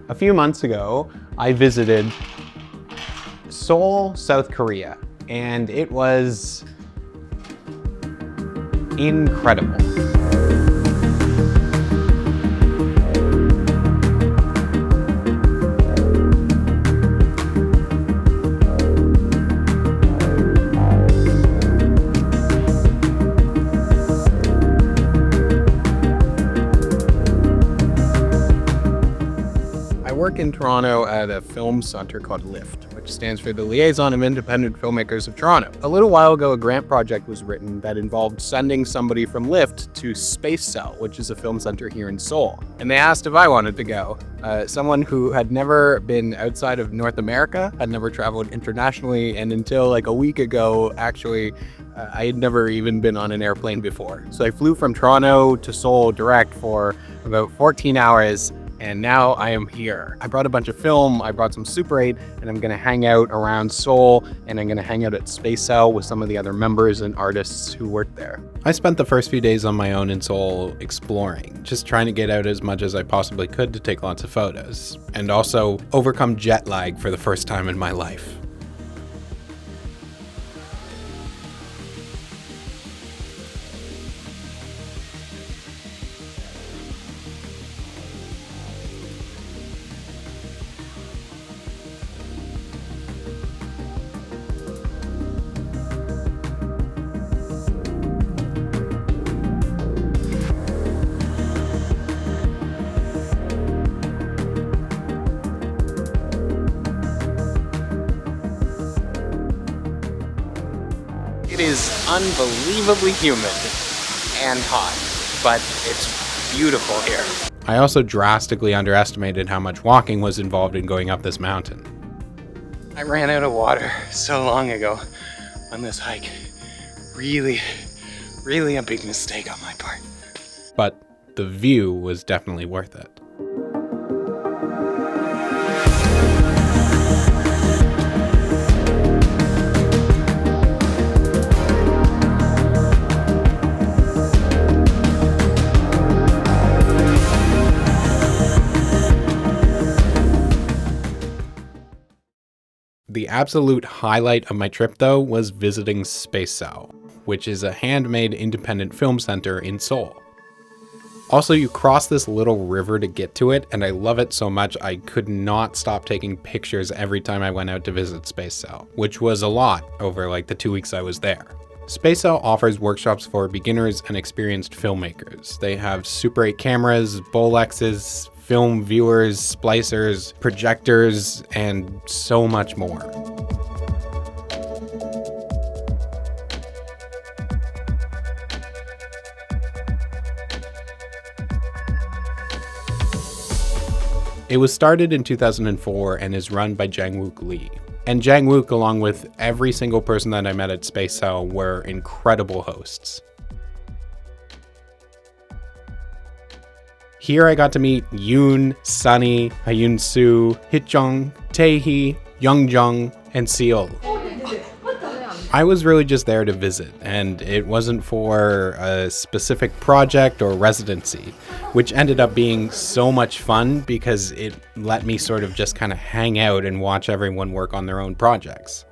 A few months ago, I visited Seoul, South Korea, and it was incredible. I work in Toronto at a film center called LIFT, which stands for the Liaison of Independent Filmmakers of Toronto. A little while ago, a grant project was written that involved sending somebody from LIFT to SEOUL, which is a film center here in Seoul. And they asked if I wanted to go. Someone who had never been outside of North America, had never traveled internationally, and until like a week ago, actually, I had never even been on an airplane before. So I flew from Toronto to Seoul direct for about 14 hours. And now I am here. I brought a bunch of film, I brought some Super 8, and I'm gonna hang out around Seoul, and I'm gonna hang out at SEOUL with some of the other members and artists who work there. I spent the first few days on my own in Seoul exploring, just trying to get out as much as I possibly could to take lots of photos, and also overcome jet lag for the first time in my life. It is unbelievably humid and hot, but it's beautiful here. I also drastically underestimated how much walking was involved in going up this mountain. I ran out of water so long ago on this hike. Really a big mistake on my part. But the view was definitely worth it. The absolute highlight of my trip, though, was visiting SEOUL, which is a handmade independent film center in Seoul. Also, you cross this little river to get to it, and I love it so much I could not stop taking pictures every time I went out to visit SEOUL, which was a lot over like the 2 weeks I was there. SEOUL offers workshops for beginners and experienced filmmakers. They have Super 8 cameras, Bolexes, film viewers, splicers, projectors, and so much more. It was started in 2004 and is run by Jang-wook Lee. And Jang-wook, along with every single person that I met at SEOUL, were incredible hosts. Here I got to meet Yoon, Sunny, Hyun Soo, Hit-jung, Tae-hee, Young-jung, and SEOUL. I was really just there to visit, and it wasn't for a specific project or residency, which ended up being so much fun because it let me sort of just kind of hang out and watch everyone work on their own projects.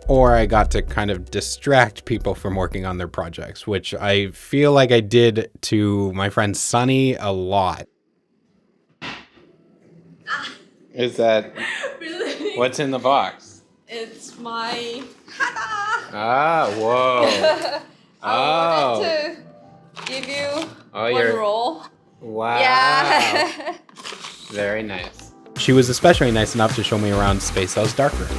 Or I got to kind of distract people from working on their projects, which I feel like I did to my friend Sunny a lot. Is that... Really? What's in the box? It's my... Ah, whoa. I wanted to give you one roll. Wow. Yeah. Very nice. She was especially nice enough to show me around SEOUL's darkroom.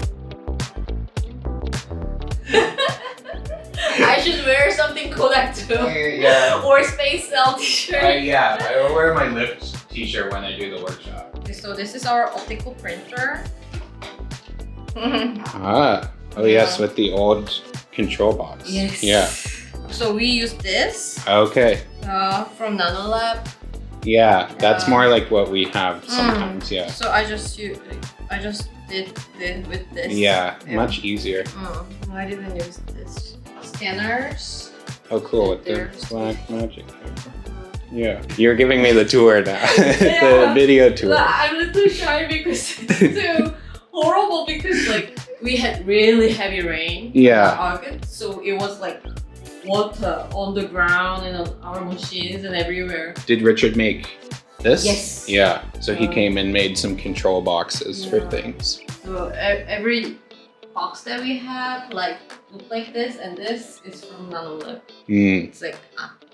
I should wear something Kodak too. Yeah. Or SEOUL t-shirt. Yeah, I wear my Lift t-shirt when I do the workshop. Okay, so this is our optical printer. Ah, oh yes, with the old control box. Yes. Yeah. So we use this Okay. from Nanolab. Yeah, that's more like what we have sometimes. Yeah. So I just did this with this. Yeah, much easier. I didn't use this. Scanners. Oh, cool, with the black magic paper. Yeah. You're giving me the tour now. The video tour. I'm a little shy because it's too horrible because like we had really heavy rain. Yeah. August, so it was like water on the ground and on our machines and everywhere. Did Richard make this? Yes. Yeah. So he came and made some control boxes for things. So every box that we have like look like this, and this is from Nanolab. It's like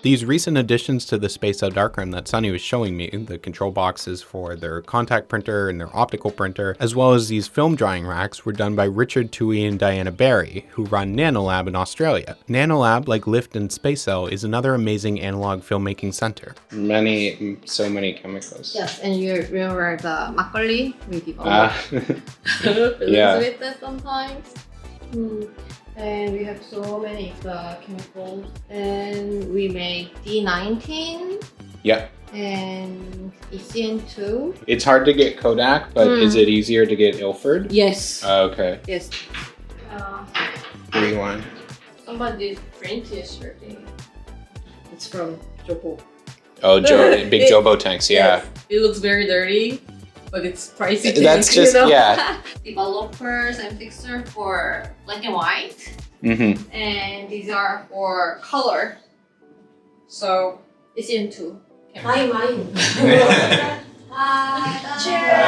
These recent additions to the SpaceOUL darkroom that Sunny was showing me, the control boxes for their contact printer and their optical printer, as well as these film drying racks, were done by Richard Toohey and Diana Barry, who run Nanolab in Australia. Nanolab, like LIFT and SpaceOUL, is another amazing analog filmmaking center. So many chemicals. yes, and you remember the makgeolli we developed. With that sometimes. And we have so many chemicals, and we make D19. Yeah. And ECN2. It's hard to get Kodak, but is it easier to get Ilford? Yes. Okay. Yes. Rewind. Somebody printed yesterday. It's from Jobo. Oh, big Jobo tanks, yeah. Yes. It looks very dirty, but it's pricey. That's just, yeah. Developers and fixer for black and white. And these are for color. So it's in two. Mine. Cheers.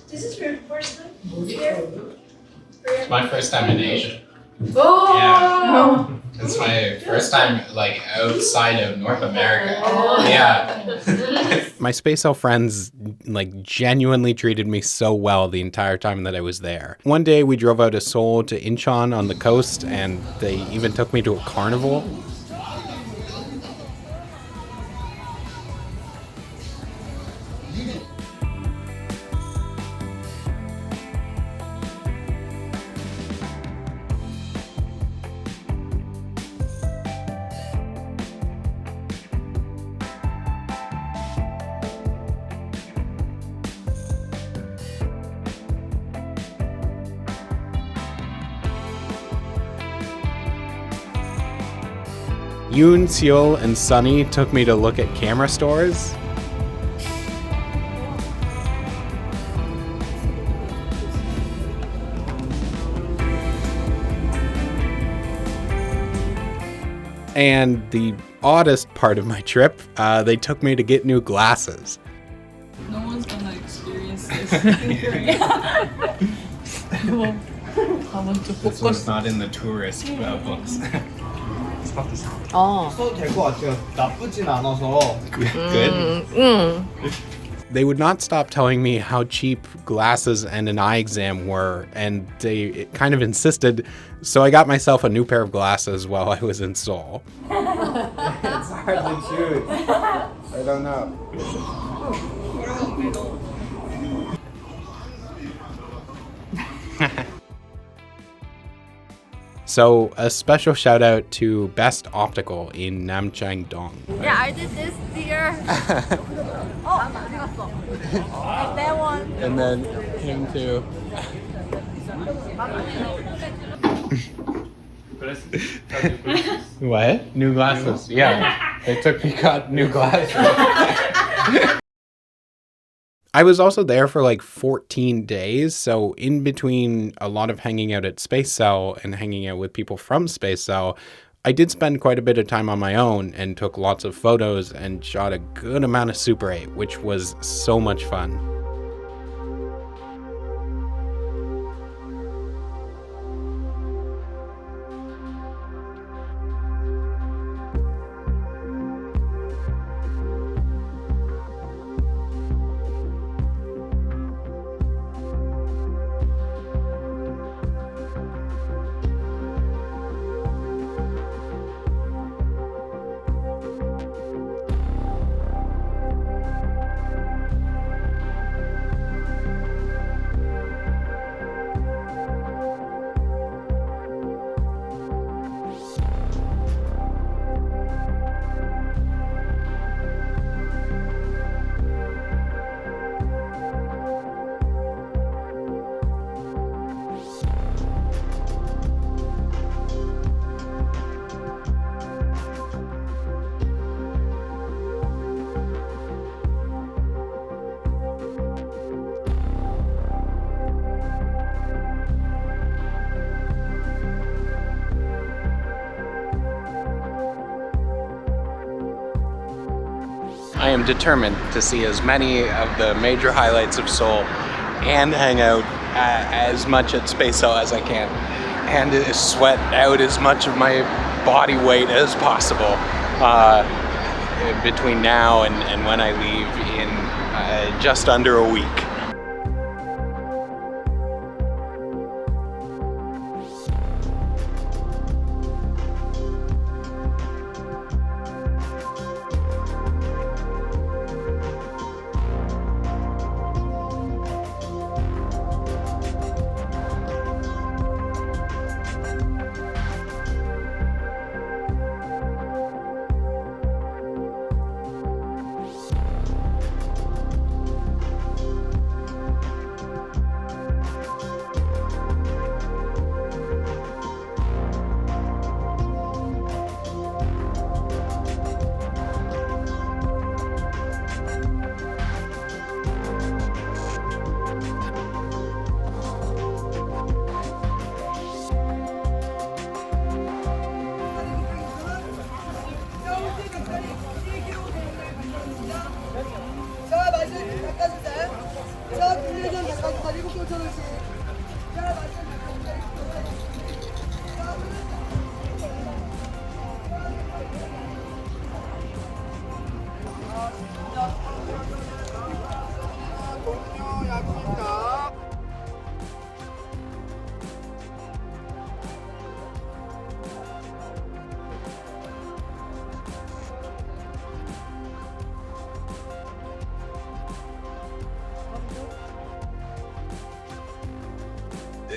This is your first time here? It's my first time in Asia. Oh. Yeah. It's my first time like outside of North America. Yeah. My SpaceOUL friends like genuinely treated me so well the entire time that I was there. One day we drove out of Seoul to Incheon on the coast, and they even took me to a carnival. Yoon, SEOUL, and Sunny took me to look at camera stores. And the oddest part of my trip, they took me to get new glasses. No one's gonna experience this in Korea. This was not in the tourist books. 써도 될 것 같아요. 나쁘진 않아서. Good. They would not stop telling me how cheap glasses and an eye exam were, and they kind of insisted, so I got myself a new pair of glasses while I was in Seoul. It's hard to choose. I don't know. So a special shout out to Best Optical in Namchang-dong. Yeah, I did this here. And that one. And then him too. What? New glasses. Yeah. They got new glasses. I was also there for like 14 days, so in between a lot of hanging out at SpaceOUL and hanging out with people from SpaceOUL, I did spend quite a bit of time on my own and took lots of photos and shot a good amount of Super 8, which was so much fun. am determined to see as many of the major highlights of Seoul and hang out as much at SEOUL as I can, and sweat out as much of my body weight as possible between now and when I leave in just under a week.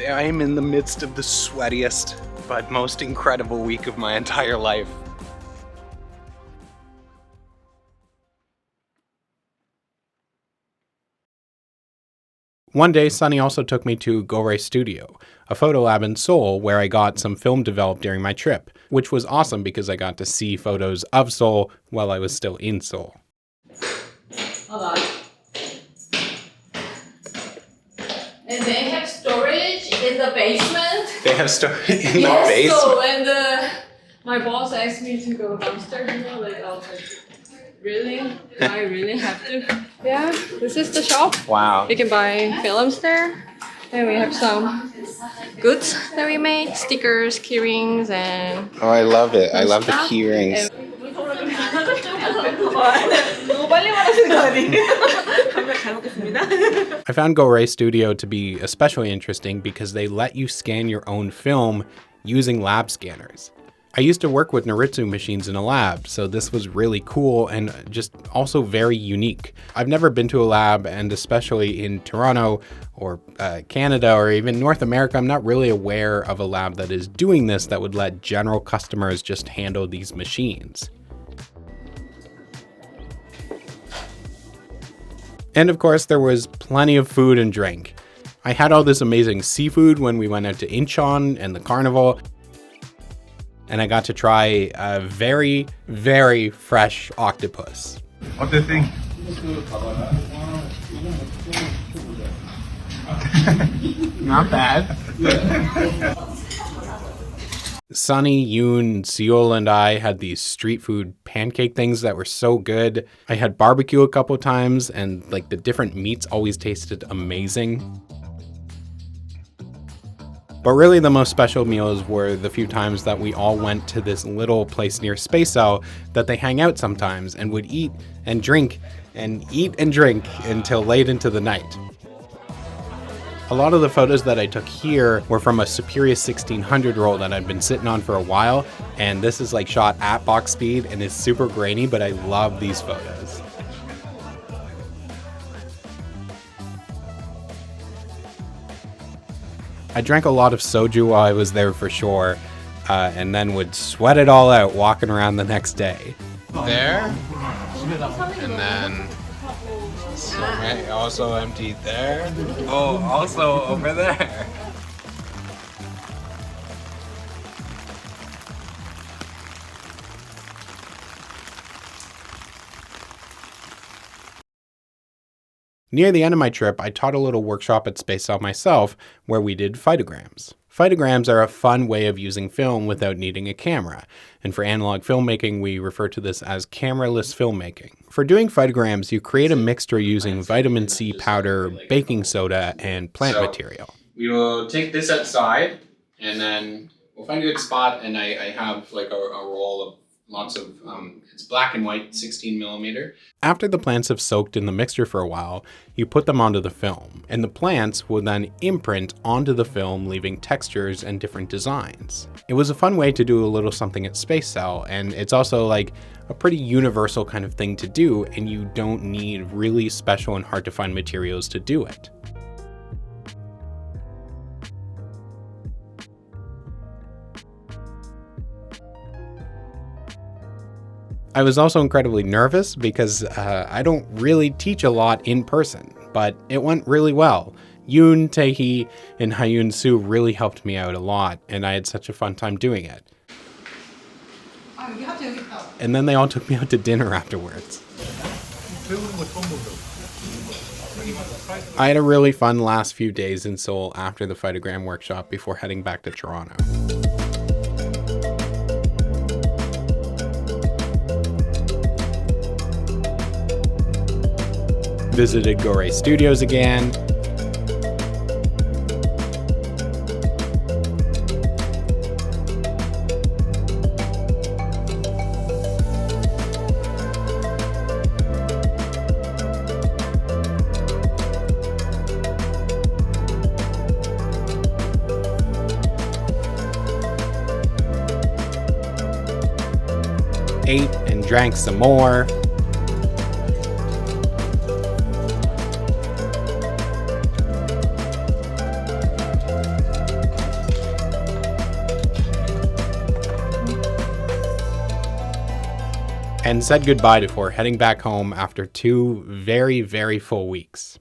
I am in the midst of the sweatiest but most incredible week of my entire life. One day, Sunny also took me to Gorae Studio, a photo lab in Seoul where I got some film developed during my trip, which was awesome because I got to see photos of Seoul while I was still in Seoul. Hold on. And they have storage in the basement. They have storage in the Yes, basement? so and my boss asked me to go downstairs, you know, like I was like, really? Do I really have to? Yeah, this is the shop. Wow. You can buy films there. And we have some goods that we made, stickers, keyrings, and... Oh, I love it. I love the keyrings. I found Gorae Studio to be especially interesting because they let you scan your own film using lab scanners. I used to work with Noritsu machines in a lab, so this was really cool and just also very unique. I've never been to a lab, and especially in Toronto or Canada or even North America, I'm not really aware of a lab that is doing this that would let general customers just handle these machines. And of course, there was plenty of food and drink. I had all this amazing seafood when we went out to Incheon and the carnival, and I got to try a very, very fresh octopus. What do you think? Not bad. Sunny, Yoon, SEOUL, and I had these street food pancake things that were so good. I had barbecue a couple times, and like the different meats always tasted amazing. But really the most special meals were the few times that we all went to this little place near SEOUL that they hang out sometimes and would eat and drink until late into the night. A lot of the photos that I took here were from a Superior 1600 roll that I'd been sitting on for a while, and this is like shot at box speed and is super grainy, but I love these photos. I drank a lot of soju while I was there for sure, and then would sweat it all out walking around the next day. There, and then also emptied there. Oh, also over there. Near the end of my trip, I taught a little workshop at SEOUL myself where we did phytograms. Phytograms are a fun way of using film without needing a camera, and for analog filmmaking, we refer to this as cameraless filmmaking. For doing phytograms, you create a mixture using vitamin C powder, baking soda, and plant material. We will take this outside, and then we'll find a good spot, and I have like a roll of lots of, it's black and white, 16 millimeter. After the plants have soaked in the mixture for a while, you put them onto the film, and the plants will then imprint onto the film, leaving textures and different designs. It was a fun way to do a little something at SEOUL, and it's also like a pretty universal kind of thing to do, and you don't need really special and hard to find materials to do it. I was also incredibly nervous because I don't really teach a lot in person, but it went really well. Yoon, Tae-hee, and Hyun Soo really helped me out a lot, and I had such a fun time doing it. And then they all took me out to dinner afterwards. I had a really fun last few days in Seoul after the Phytogram workshop before heading back to Toronto. Visited Gorae Studios again. Ate and drank some more. And said goodbye before heading back home after 2 very, very full weeks.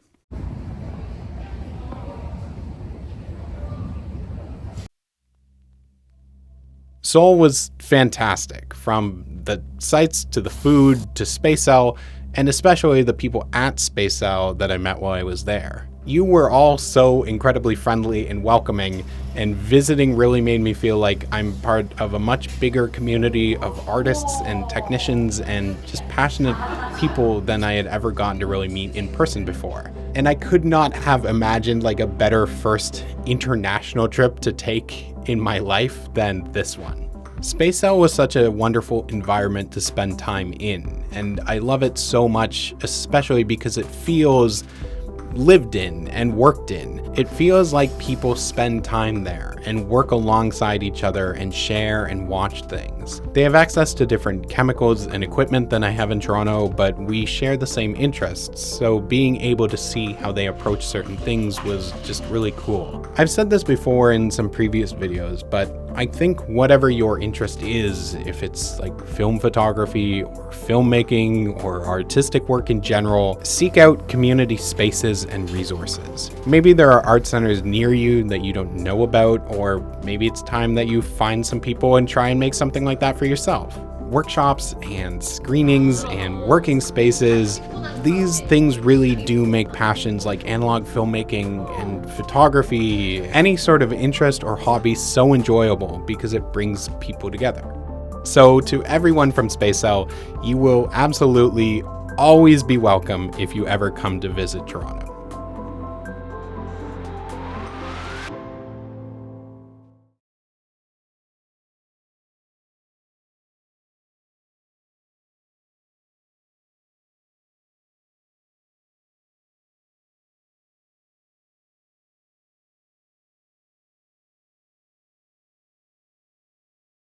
Seoul was fantastic, from the sights to the food to SEOUL, and especially the people at SEOUL that I met while I was there. You were all so incredibly friendly and welcoming, and visiting really made me feel like I'm part of a much bigger community of artists and technicians and just passionate people than I had ever gotten to really meet in person before. And I could not have imagined like a better first international trip to take in my life than this one. SEOUL was such a wonderful environment to spend time in, and I love it so much, especially because it feels lived in and worked in. It feels like people spend time there and work alongside each other and share and watch things. They have access to different chemicals and equipment than I have in Toronto, but we share the same interests, so being able to see how they approach certain things was just really cool. I've said this before in some previous videos, but I think whatever your interest is, if it's like film photography or filmmaking or artistic work in general, seek out community spaces and resources. Maybe there are art centers near you that you don't know about, or maybe it's time that you find some people and try and make something like that for yourself. Workshops and screenings and working spaces, these things really do make passions like analog filmmaking and photography, any sort of interest or hobby, so enjoyable because it brings people together. So to everyone from SEOUL, you will absolutely always be welcome if you ever come to visit Toronto.